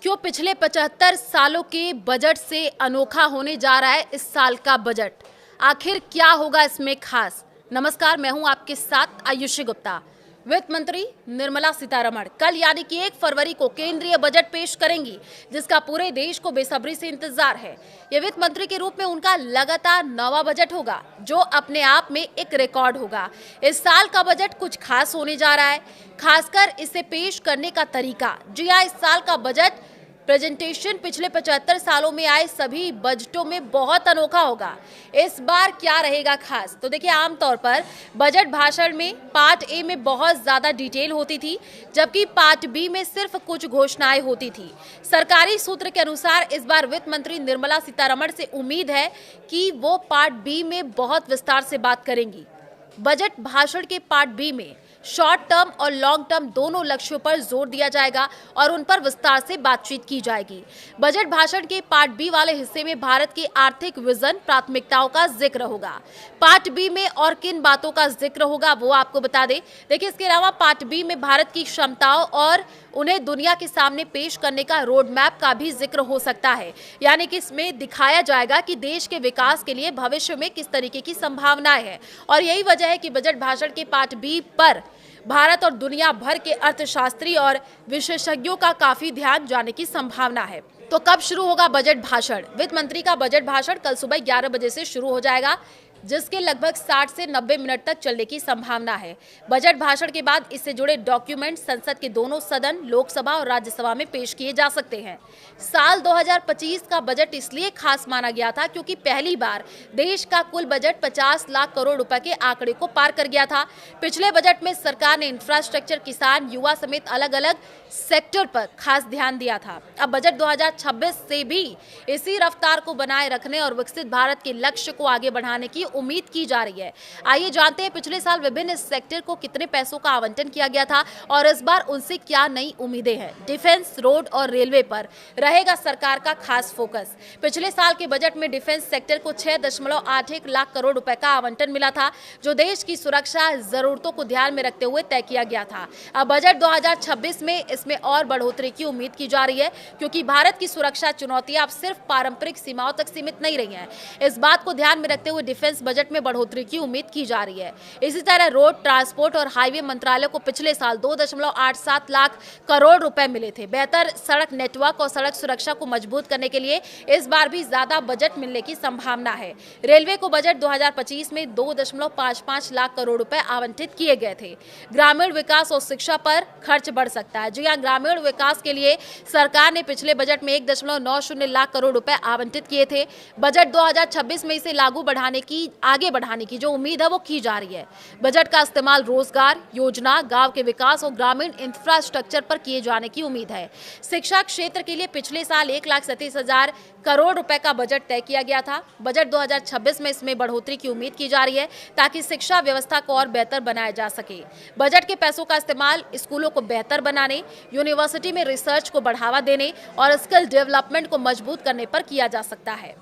क्यों पिछले 75 सालों के बजट से अनोखा होने जा रहा है इस साल का बजट? आखिर क्या होगा इसमें खास? नमस्कार, मैं हूं आपके साथ आयुषी गुप्ता। वित्त मंत्री निर्मला सीतारमण कल यानी कि 1 फरवरी को केंद्रीय बजट पेश करेंगी, जिसका पूरे देश को बेसब्री से इंतजार है। ये वित्त मंत्री के रूप में उनका लगातार 9वां बजट होगा, जो अपने आप में एक रिकॉर्ड होगा। इस साल का बजट कुछ खास होने जा रहा है, खासकर इसे पेश करने का तरीका। जी हाँ, इस साल का बजट प्रेजेंटेशन पिछले 75 सालों में आए सभी बजटों में बहुत अनोखा होगा। इस बार क्या रहेगा खास? तो देखिए, आमतौर पर बजट भाषण में पार्ट ए में बहुत ज़्यादा डिटेल होती थी, जबकि पार्ट बी में सिर्फ कुछ घोषणाएं होती थी। सरकारी सूत्र के अनुसार इस बार वित्त मंत्री निर्मला सीतारमण से उम्मीद है कि वो पार्ट बी में बहुत विस्तार से बात करेंगी। बजट भाषण के पार्ट बी में शॉर्ट टर्म और लॉन्ग टर्म दोनों लक्ष्यों पर जोर दिया जाएगा और उन पर विस्तार से बातचीत की जाएगी। बजट भाषण के पार्ट बी वाले हिस्से में भारत के आर्थिक विजन, प्राथमिकताओं का जिक्र होगा। पार्ट बी में और किन बातों का जिक्र होगा वो आपको बता दें। देखिए, इसके अलावा पार्ट बी में भारत की क्षमताओं और उन्हें दुनिया के सामने पेश करने का रोड मैप का भी जिक्र हो सकता है। यानी कि इसमें दिखाया जाएगा कि देश के विकास के लिए भविष्य में किस तरीके की संभावनाएं हैं। और यही वजह है कि बजट भाषण के पार्ट बी पर भारत और दुनिया भर के अर्थशास्त्री और विशेषज्ञों का काफी ध्यान जाने की संभावना है। तो कब शुरू होगा बजट भाषण? वित्त मंत्री का बजट भाषण कल सुबह 11 बजे से शुरू हो जाएगा, जिसके लगभग 60 से 90 मिनट तक चलने की संभावना है। बजट भाषण के बाद इससे जुड़े डॉक्यूमेंट संसद के दोनों सदन, लोकसभा और राज्यसभा में पेश किए जा सकते हैं। साल 2025 का बजट इसलिए खास माना गया था क्योंकि पहली बार देश का कुल बजट 50 लाख करोड़ रुपए के आंकड़े को पार कर गया था। पिछले बजट में सरकार ने इंफ्रास्ट्रक्चर, किसान, युवा समेत अलग अलग सेक्टर पर खास ध्यान दिया था। अब बजट 2026 से भी इसी रफ्तार को बनाए रखने और विकसित भारत के लक्ष्य को आगे बढ़ाने की उम्मीद की जा रही है। आइए जानते हैं पिछले साल विभिन्न सेक्टर को कितने पैसों का आवंटन किया गया था और इस बार उनसे क्या नई उम्मीदें हैं। डिफेंस, रोड और रेलवे पर रहेगा सरकार का खास फोकस। पिछले साल के बजट में डिफेंस सेक्टर को 6.81 लाख करोड़ रुपए का आवंटन मिला था, जो देश की सुरक्षा जरूरतों को ध्यान में रखते हुए तय किया गया था। अब बजट 2026 में इसमें और बढ़ोतरी की उम्मीद की जा रही है, क्योंकि भारत की सुरक्षा चुनौतियां अब सिर्फ पारंपरिक सीमाओं तक सीमित नहीं रही हैं। इस बात को ध्यान में रखते हुए डिफेंस बजट में बढ़ोतरी की उम्मीद की जा रही है। इसी तरह रोड, ट्रांसपोर्ट और हाईवे मंत्रालय को पिछले साल 2.87 लाख करोड़ रुपए मिले थे। बेहतर सड़क नेटवर्क और सड़क सुरक्षा को मजबूत करने के लिए इस बार भी ज्यादा बजट मिलने की संभावना है। रेलवे को बजट 2025 में 2.55 लाख करोड़ रुपए आवंटित किए गए थे। ग्रामीण विकास और शिक्षा पर खर्च बढ़ सकता है। जी हां, ग्रामीण विकास के लिए सरकार ने पिछले बजट में 1.90 लाख करोड़ रुपए आवंटित किए थे। बजट 2026 में इसे आगे बढ़ाने की जो उम्मीद है वो की जा रही है। बजट का इस्तेमाल रोजगार योजना, गांव के विकास और ग्रामीण इंफ्रास्ट्रक्चर पर किए जाने की उम्मीद है। शिक्षा क्षेत्र के लिए पिछले साल 1,37,000 करोड़ रुपए का बजट तय किया गया था। बजट 2026 में इसमें बढ़ोतरी की उम्मीद की जा रही है, ताकि शिक्षा व्यवस्था को और बेहतर बनाया जा सके। बजट के पैसों का इस्तेमाल स्कूलों को बेहतर बनाने, यूनिवर्सिटी में रिसर्च को बढ़ावा देने और स्किल डेवलपमेंट को मजबूत करने पर किया जा सकता है।